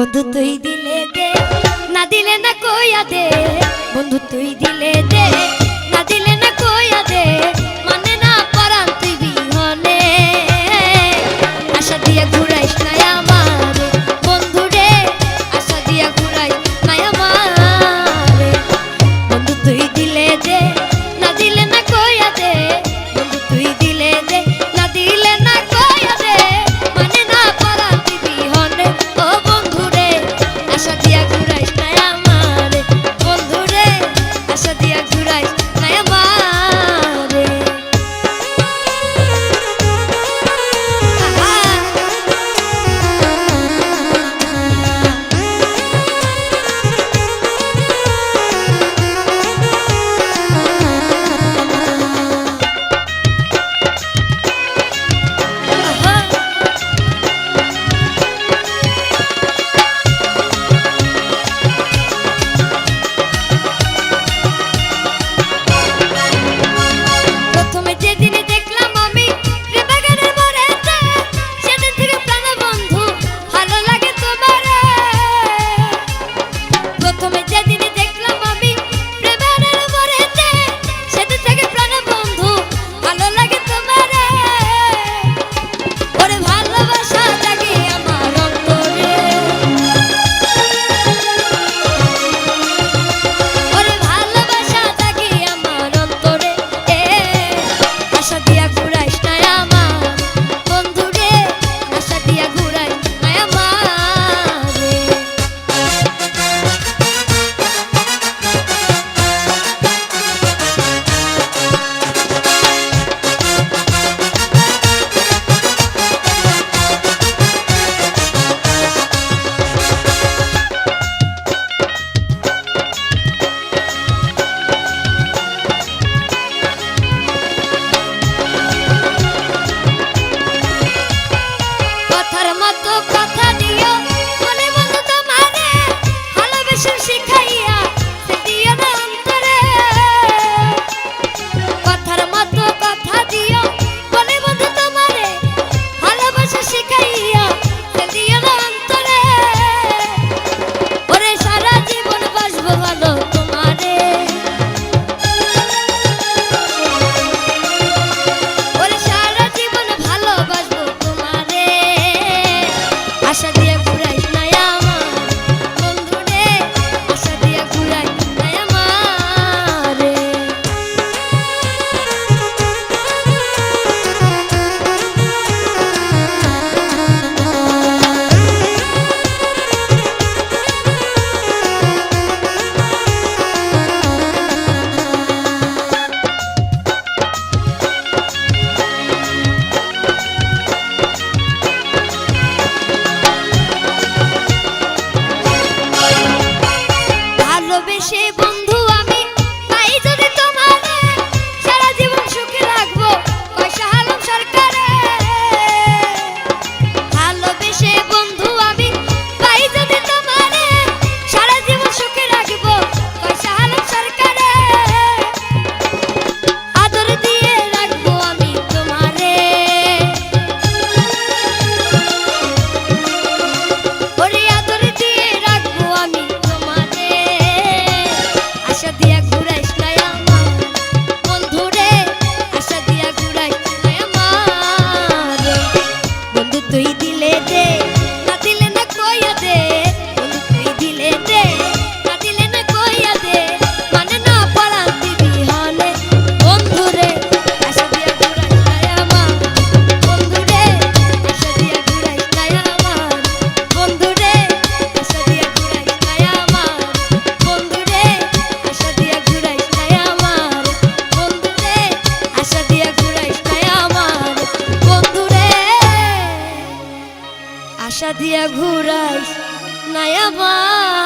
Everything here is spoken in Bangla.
বন্ধু তুই দিলে দে, না দিলে না কইয়া দে। বন্ধু তুই দিলে দে, না দিলে না কইয়া দে। মানে না পরাণ তুই বিহনে, আশা দিয়া ঘুরাইস না আমারে বন্ধু রে, আশা দিয়া ঘুরাইস না আমারে। বন্ধু তুই দিলে দে, না দিলে না কইয়া দে। বন্ধু তুই দিলে দে, না দিলে না কইয়া দে। মানে না পরাণ তুই বিহনে, ও বন্ধু রে আশা দিয়া ঘুরাইস না আমারে বন্ধু রে, আশা দিয়া ঘুরাইস না আমারে। প্রথমে যেদিন দেখলাম আমি প্রেমবাগানের মোড়েতে, সেদিন থেকে প্রাণ বন্ধু ভালো লাগে তোমারে। প্রথমে যেদিন দেখলাম আমি প্রেমবাগানের মোড়েতে, সেদিন থেকে প্রাণ বন্ধু ভালো লাগে তোমারে। ওরে ভালোবাসা জাগে আমার অন্তরে, ওরে ভালোবাসা জাগে আমার অন্তরে। আশা দিয়া ঘুরাইস না আমার বন্ধু রে, আশা দিয়া ঘুরাইস না আমারে। কথার মতো কথা দিও মনে বন্ধু তোমারে, ভালোবেসে শিখাইয়া সে দিও না অন্তরে। কথার মতো কথা দিও মনে বন্ধু তোমারে, ভালোবেসে শিখাইয়া সে দিও না অন্তরে। ওরে সারা জীবন বাসবো ভালো তোমারে, ওরে সারা জীবন ভালোবাসবো তোমারে। আশা দিয়া ঘুরাইস না আমার বন্ধু রে, আশা দিয়া ঘুরাইস না আমারে। ভালোবেসে বন্ধু আমি পাই যদি তোমারে, সারা জীবন সুখে রাখবো পয়সা হারাম সরকারে। ভালোবেসে বন্ধু আমি পাই যদি তোমারে, সারা জীবন সুখে রাখবো পয়সা হারাম সরকারে। আদর দিয়ে রাখবো আমি তোমারে, ওরে আদর দিয়ে রাখবো আমি তোমারে। আশা দিয়া ঘুরাইস না আমার বন্ধু রে, আশা দিয়া ঘুরাইস না আমারে। বন্ধু তুই দিলে দে, না দিলে না কইয়া দে। বন্ধু তুই দিলে দে, না দিলে না কইয়া দে। মানে না পরাণ তুই বিহনে বন্ধু রে, আশা দিয়া ঘুরাইস না আমার বন্ধু রে, আশা দিয়া ঘুরাইস না আমার বন্ধু রে, আশা দিয়া ঘুরাইস না আমার বন্ধু রে, আশা দিয়া ঘুরাইস না আমার বন্ধু রে, আশা দিয়া ঘুরাইস না আমার বন্ধু রে, আশা দিয়া ঘুরাইস না আমার।